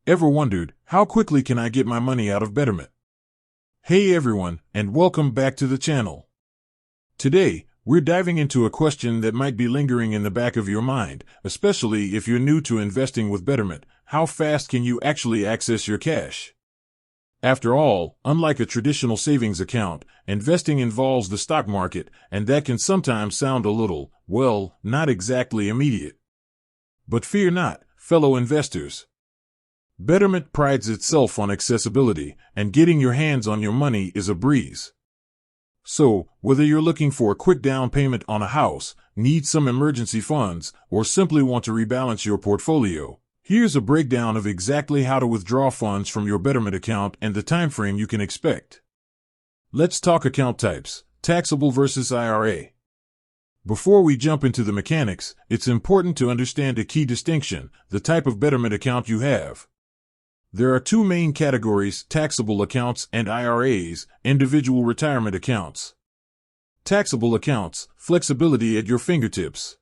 Ever wondered, how quickly can I get my money out of Betterment? Hey everyone, and welcome back to the channel. Today, we're diving into a question that might be lingering in the back of your mind, especially if you're new to investing with Betterment. How fast can you actually access your cash? After all, unlike a traditional savings account, investing involves the stock market, and that can sometimes sound a little, well, not exactly immediate. But fear not, fellow investors. Betterment prides itself on accessibility, and getting your hands on your money is a breeze. So, whether you're looking for a quick down payment on a house, need some emergency funds, or simply want to rebalance your portfolio, here's a breakdown of exactly how to withdraw funds from your Betterment account and the time frame you can expect. Let's talk account types, taxable versus IRA. Before we jump into the mechanics, it's important to understand a key distinction: the type of Betterment account you have. There are two main categories: taxable accounts and IRAs, individual retirement accounts. Taxable accounts, flexibility at your fingertips.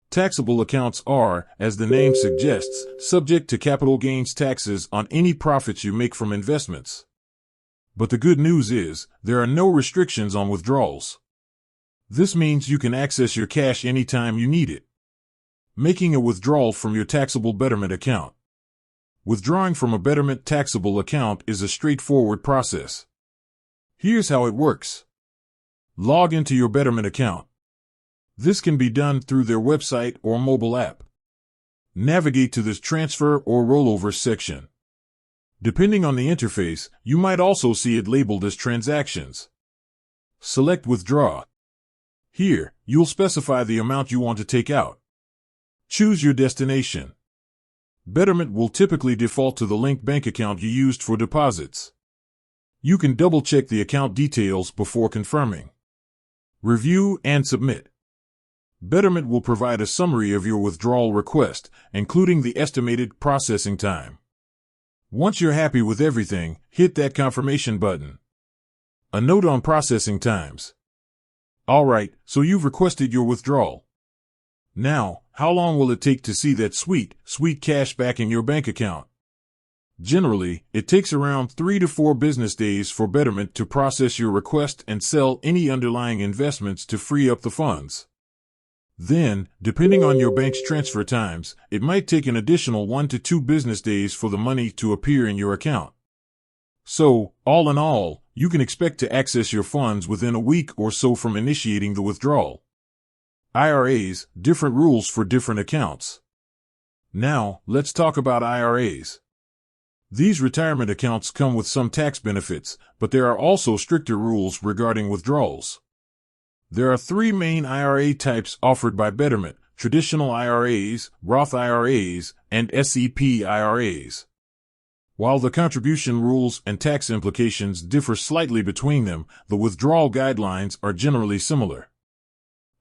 Taxable accounts are, as the name suggests, subject to capital gains taxes on any profits you make from investments. But the good news is, there are no restrictions on withdrawals. This means you can access your cash anytime you need it. Making a withdrawal from your taxable Betterment account. Withdrawing from a Betterment taxable account is a straightforward process. Here's how it works. Log into your Betterment account. This can be done through their website or mobile app. Navigate to this transfer or rollover section. Depending on the interface, you might also see it labeled as transactions. Select withdraw. Here, you'll specify the amount you want to take out. Choose your destination. Betterment will typically default to the linked bank account you used for deposits. You can double-check the account details before confirming. Review and submit. Betterment will provide a summary of your withdrawal request, including the estimated processing time. Once you're happy with everything, hit that confirmation button. A note on processing times. Alright, so you've requested your withdrawal. Now, how long will it take to see that sweet cash back in your bank account? Generally, it takes around 3 to 4 business days for Betterment to process your request and sell any underlying investments to free up the funds. Then, depending on your bank's transfer times, it might take an additional 1 to 2 business days for the money to appear in your account. So, all in all, you can expect to access your funds within a week or so from initiating the withdrawal. IRAs, different rules for different accounts. Now, let's talk about IRAs. These retirement accounts come with some tax benefits, but there are also stricter rules regarding withdrawals. There are 3 main IRA types offered by Betterment: traditional IRAs, Roth IRAs, and SEP IRAs. While the contribution rules and tax implications differ slightly between them, the withdrawal guidelines are generally similar.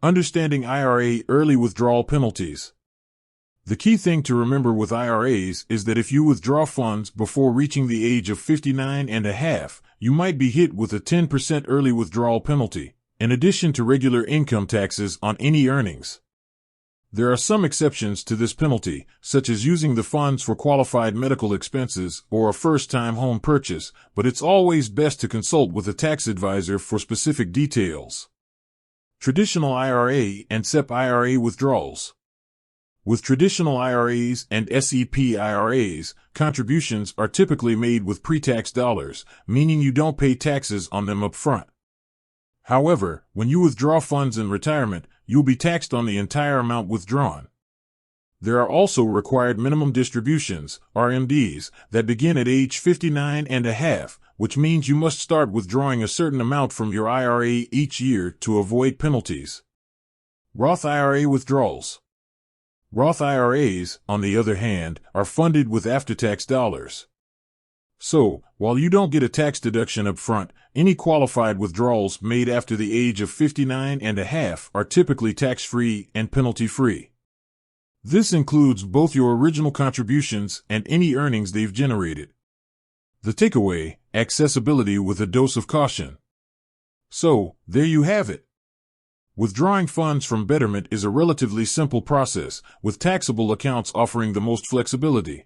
Understanding IRA early withdrawal penalties. The key thing to remember with IRAs is that if you withdraw funds before reaching the age of 59 and a half, you might be hit with a 10% early withdrawal penalty, in addition to regular income taxes on any earnings. There are some exceptions to this penalty, such as using the funds for qualified medical expenses or a first-time home purchase, but it's always best to consult with a tax advisor for specific details. Traditional IRA and SEP IRA withdrawals. With traditional IRAs and SEP IRAs, contributions are typically made with pre-tax dollars, meaning you don't pay taxes on them up front. However, when you withdraw funds in retirement, you'll be taxed on the entire amount withdrawn. There are also required minimum distributions, RMDs, that begin at age 59 and a half, which means you must start withdrawing a certain amount from your IRA each year to avoid penalties. Roth IRA withdrawals. Roth IRAs, on the other hand, are funded with after-tax dollars. So, while you don't get a tax deduction up front, any qualified withdrawals made after the age of 59 and a half are typically tax-free and penalty-free. This includes both your original contributions and any earnings they've generated. The takeaway: accessibility with a dose of caution. So, there you have it. Withdrawing funds from Betterment is a relatively simple process, with taxable accounts offering the most flexibility.